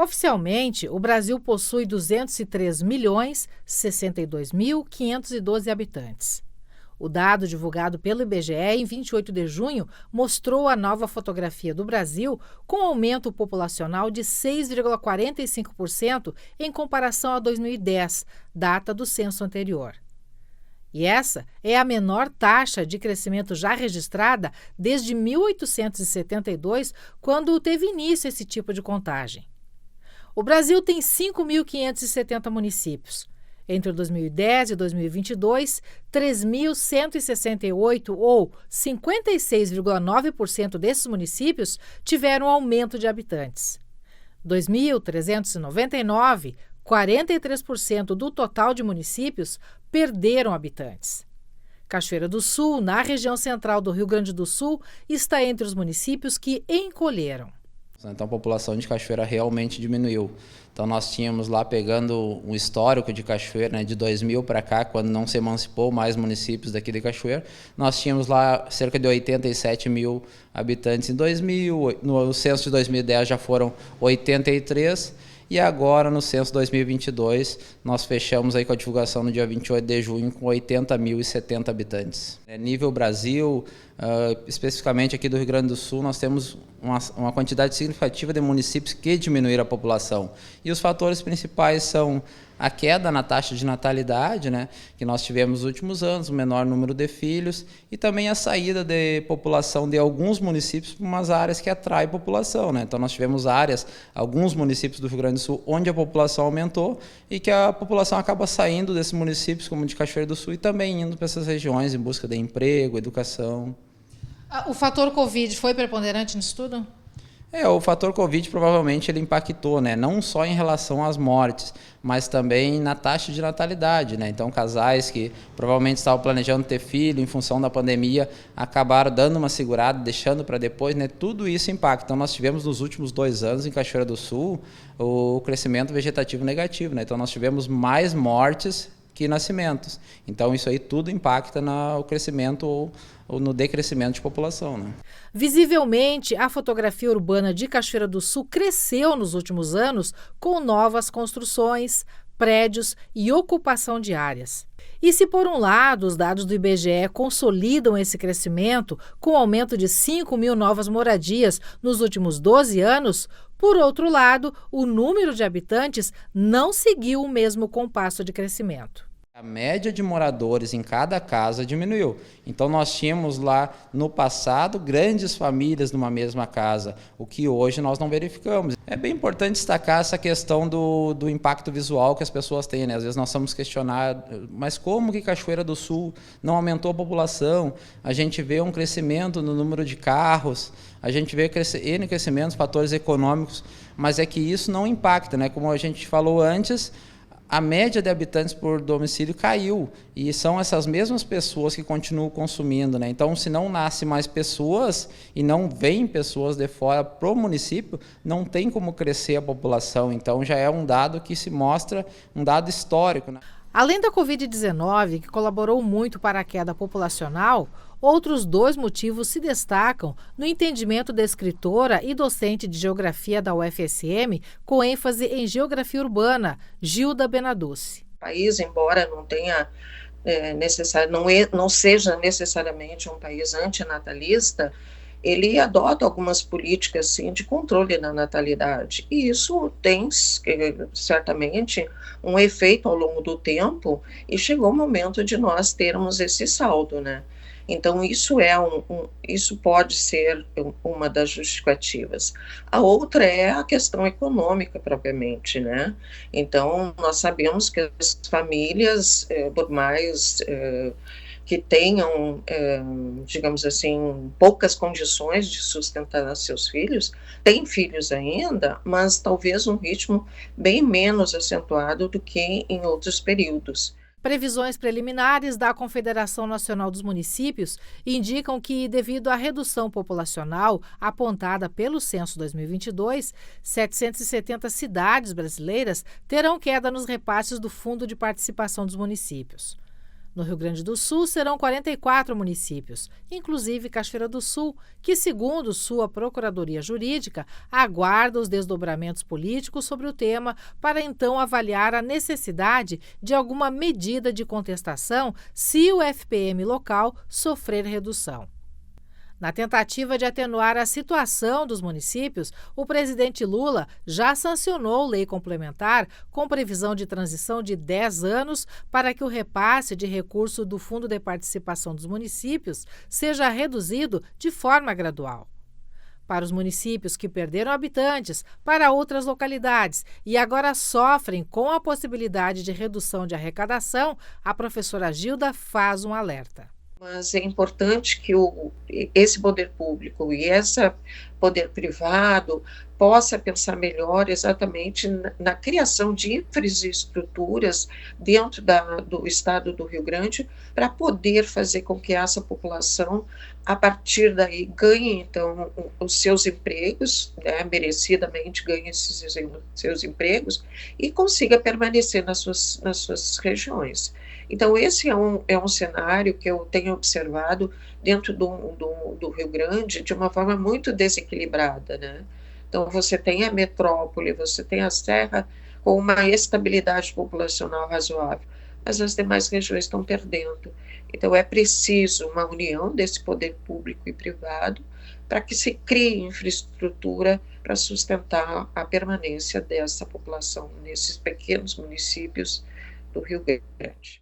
Oficialmente, o Brasil possui 203.062.512 habitantes. O dado divulgado pelo IBGE em 28 de junho mostrou a nova fotografia do Brasil com aumento populacional de 6,45% em comparação a 2010, data do censo anterior. E essa é a menor taxa de crescimento já registrada desde 1872, quando teve início esse tipo de contagem. O Brasil tem 5.570 municípios. Entre 2010 e 2022, 3.168, ou 56,9% desses municípios, tiveram aumento de habitantes. 2.399, 43% do total de municípios, perderam habitantes. Cachoeira do Sul, na região central do Rio Grande do Sul, está entre os municípios que encolheram. Então a população de Cachoeira realmente diminuiu. Então nós tínhamos lá, pegando um histórico de Cachoeira, né, de 2000 para cá, quando não se emancipou mais municípios daqui de Cachoeira, nós tínhamos lá cerca de 87 mil habitantes em 2000, no censo de 2010 já foram 83, e agora no censo 2022 nós fechamos aí com a divulgação no dia 28 de junho com 80.070 habitantes. Nível Brasil, especificamente aqui do Rio Grande do Sul, nós temos uma quantidade significativa de municípios que diminuíram a população. E os fatores principais são a queda na taxa de natalidade, né, que nós tivemos nos últimos anos, o menor número de filhos, e também a saída de população de alguns municípios para umas áreas que atraem população, né? Então nós tivemos áreas, alguns municípios do Rio Grande do Sul, onde a população aumentou e que a população acaba saindo desses municípios, como de Cachoeira do Sul, e também indo para essas regiões em busca de emprego, educação. O fator Covid foi preponderante nisso tudo? O fator Covid provavelmente ele impactou, né? Não só em relação às mortes, mas também na taxa de natalidade, né? Então, casais que provavelmente estavam planejando ter filho em função da pandemia acabaram dando uma segurada, deixando para depois, né? Tudo isso impacta. Então, nós tivemos nos últimos 2 anos em Cachoeira do Sul o crescimento vegetativo negativo, né? Então, nós tivemos mais mortes que nascimentos. Então, isso aí tudo impacta no crescimento ou no decrescimento de população, né? Visivelmente, a fotografia urbana de Cachoeira do Sul cresceu nos últimos anos com novas construções, prédios e ocupação de áreas. E se, por um lado, os dados do IBGE consolidam esse crescimento com o aumento de 5.000 novas moradias nos últimos 12 anos, por outro lado, o número de habitantes não seguiu o mesmo compasso de crescimento. A média de moradores em cada casa diminuiu. Então nós tínhamos lá no passado grandes famílias numa mesma casa, o que hoje nós não verificamos. É bem importante destacar essa questão do impacto visual que as pessoas têm, né? Às vezes nós somos questionados, mas como que Cachoeira do Sul não aumentou a população? A gente vê um crescimento no número de carros, a gente vê N crescimentos, fatores econômicos, mas é que isso não impacta, né? Como a gente falou antes, a média de habitantes por domicílio caiu e são essas mesmas pessoas que continuam consumindo, né? Então, se não nasce mais pessoas e não vêm pessoas de fora para o município, não tem como crescer a população. Então, já é um dado que se mostra um dado histórico, né? Além da Covid-19, que colaborou muito para a queda populacional, outros 2 motivos se destacam no entendimento da escritora e docente de geografia da UFSM, com ênfase em geografia urbana, Gilda Benaduce. O país, embora não tenha não seja necessariamente um país antinatalista, ele adota algumas políticas sim, de controle da natalidade, e isso tem certamente um efeito ao longo do tempo, e chegou o momento de nós termos esse saldo, né? Então isso isso pode ser uma das justificativas. A outra é a questão econômica propriamente, né? Então nós sabemos que as famílias, por mais que tenham, digamos assim, poucas condições de sustentar seus filhos, têm filhos ainda, mas talvez um ritmo bem menos acentuado do que em outros períodos. Previsões preliminares da Confederação Nacional dos Municípios indicam que, devido à redução populacional apontada pelo Censo 2022, 770 cidades brasileiras terão queda nos repasses do Fundo de Participação dos Municípios. No Rio Grande do Sul, serão 44 municípios, inclusive Cachoeira do Sul, que, segundo sua Procuradoria Jurídica, aguarda os desdobramentos políticos sobre o tema para então avaliar a necessidade de alguma medida de contestação se o FPM local sofrer redução. Na tentativa de atenuar a situação dos municípios, o presidente Lula já sancionou lei complementar com previsão de transição de 10 anos para que o repasse de recurso do Fundo de Participação dos Municípios seja reduzido de forma gradual. Para os municípios que perderam habitantes para outras localidades e agora sofrem com a possibilidade de redução de arrecadação, a professora Gilda faz um alerta. Mas é importante que esse poder público e esse poder privado possa pensar melhor exatamente na criação de infraestruturas dentro do estado do Rio Grande para poder fazer com que essa população, a partir daí, ganhe, então, os seus empregos, né, merecidamente ganhe esses seus empregos e consiga permanecer nas suas regiões. Então, esse é um cenário que eu tenho observado dentro do Rio Grande de uma forma muito desequilibrada, né? Então, você tem a metrópole, você tem a serra com uma estabilidade populacional razoável, mas as demais regiões estão perdendo. Então, é preciso uma união desse poder público e privado para que se crie infraestrutura para sustentar a permanência dessa população nesses pequenos municípios do Rio Grande.